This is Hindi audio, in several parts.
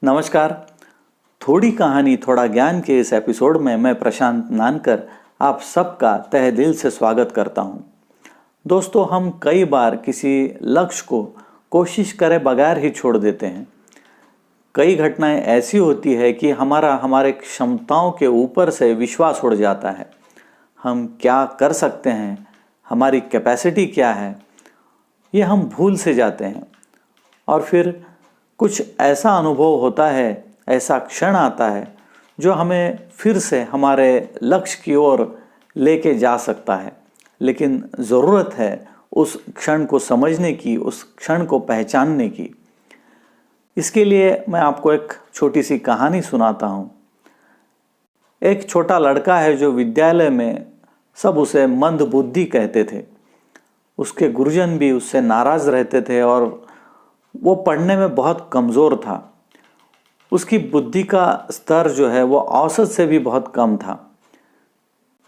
नमस्कार। थोड़ी कहानी थोड़ा ज्ञान के इस एपिसोड में मैं प्रशांत नानकर आप सबका तहे दिल से स्वागत करता हूँ। दोस्तों, हम कई बार किसी लक्ष्य को कोशिश करे बगैर ही छोड़ देते हैं। कई घटनाएं ऐसी होती है कि हमारे क्षमताओं के ऊपर से विश्वास उड़ जाता है। हम क्या कर सकते हैं, हमारी कैपेसिटी क्या है, ये हम भूल से जाते हैं। और फिर कुछ ऐसा अनुभव होता है, ऐसा क्षण आता है जो हमें फिर से हमारे लक्ष्य की ओर लेके जा सकता है। लेकिन ज़रूरत है उस क्षण को समझने की, उस क्षण को पहचानने की। इसके लिए मैं आपको एक छोटी सी कहानी सुनाता हूँ। एक छोटा लड़का है जो विद्यालय में सब उसे मंद बुद्धि कहते थे। उसके गुरुजन भी उससे नाराज़ रहते थे और वो पढ़ने में बहुत कमज़ोर था। उसकी बुद्धि का स्तर जो है वो औसत से भी बहुत कम था।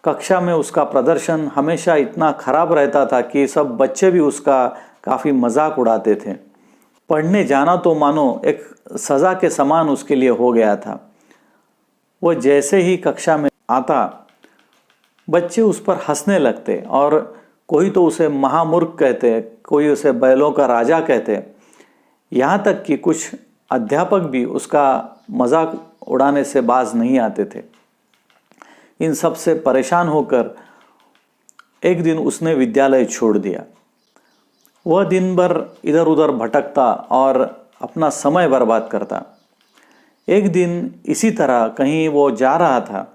कक्षा में उसका प्रदर्शन हमेशा इतना खराब रहता था कि सब बच्चे भी उसका काफ़ी मजाक उड़ाते थे। पढ़ने जाना तो मानो एक सज़ा के समान उसके लिए हो गया था। वो जैसे ही कक्षा में आता, बच्चे उस पर हंसने लगते और कोई तो उसे महामूर्ख कहते, कोई उसे बैलों का राजा कहते। यहाँ तक कि कुछ अध्यापक भी उसका मजाक उड़ाने से बाज नहीं आते थे। इन सब से परेशान होकर एक दिन उसने विद्यालय छोड़ दिया। वह दिन भर इधर उधर भटकता और अपना समय बर्बाद करता। एक दिन इसी तरह कहीं वो जा रहा था।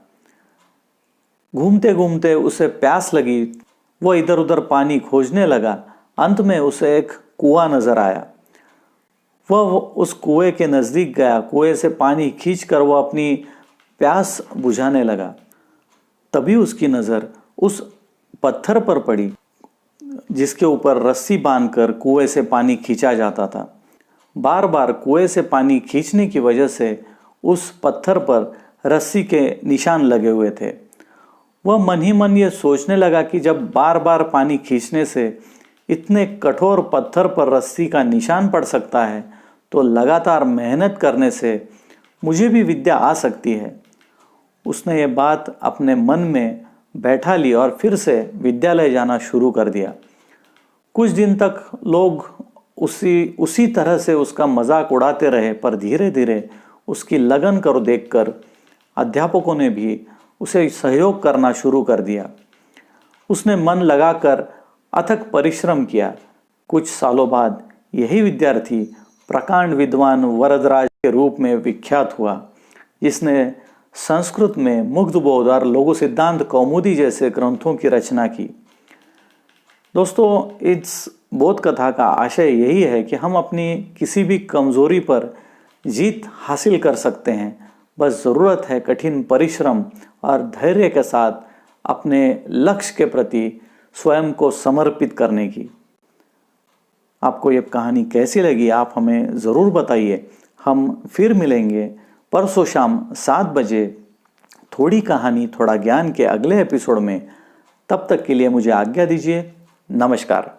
घूमते घूमते उसे प्यास लगी। वो इधर उधर पानी खोजने लगा। अंत में उसे एक कुआं नजर आया। वह उस कुएं के नज़दीक गया। कुएं से पानी खींचकर वह अपनी प्यास बुझाने लगा। तभी उसकी नज़र उस पत्थर पर पड़ी जिसके ऊपर रस्सी बांधकर कुएं से पानी खींचा जाता था। बार बार कुएं से पानी खींचने की वजह से उस पत्थर पर रस्सी के निशान लगे हुए थे। वह मन ही मन ये सोचने लगा कि जब बार बार पानी खींचने से इतने कठोर पत्थर पर रस्सी का निशान पड़ सकता है, तो लगातार मेहनत करने से मुझे भी विद्या आ सकती है। उसने ये बात अपने मन में बैठा ली और फिर से विद्यालय जाना शुरू कर दिया। कुछ दिन तक लोग उसी तरह से उसका मजाक उड़ाते रहे, पर धीरे धीरे उसकी लगन को देखकर अध्यापकों ने भी उसे सहयोग करना शुरू कर दिया। उसने मन लगाकर अथक परिश्रम किया। कुछ सालों बाद यही विद्यार्थी प्रकांड विद्वान वरदराज के रूप में विख्यात हुआ, जिसने संस्कृत में मुग्धबोध और लघु सिद्धांत कौमुदी जैसे ग्रंथों की रचना की। दोस्तों, इस बोध कथा का आशय यही है कि हम अपनी किसी भी कमजोरी पर जीत हासिल कर सकते हैं। बस ज़रूरत है कठिन परिश्रम और धैर्य के साथ अपने लक्ष्य के प्रति स्वयं को समर्पित करने की। आपको ये कहानी कैसी लगी, आप हमें ज़रूर बताइए। हम फिर मिलेंगे परसों शाम 7 बजे थोड़ी कहानी थोड़ा ज्ञान के अगले एपिसोड में। तब तक के लिए मुझे आज्ञा दीजिए। नमस्कार।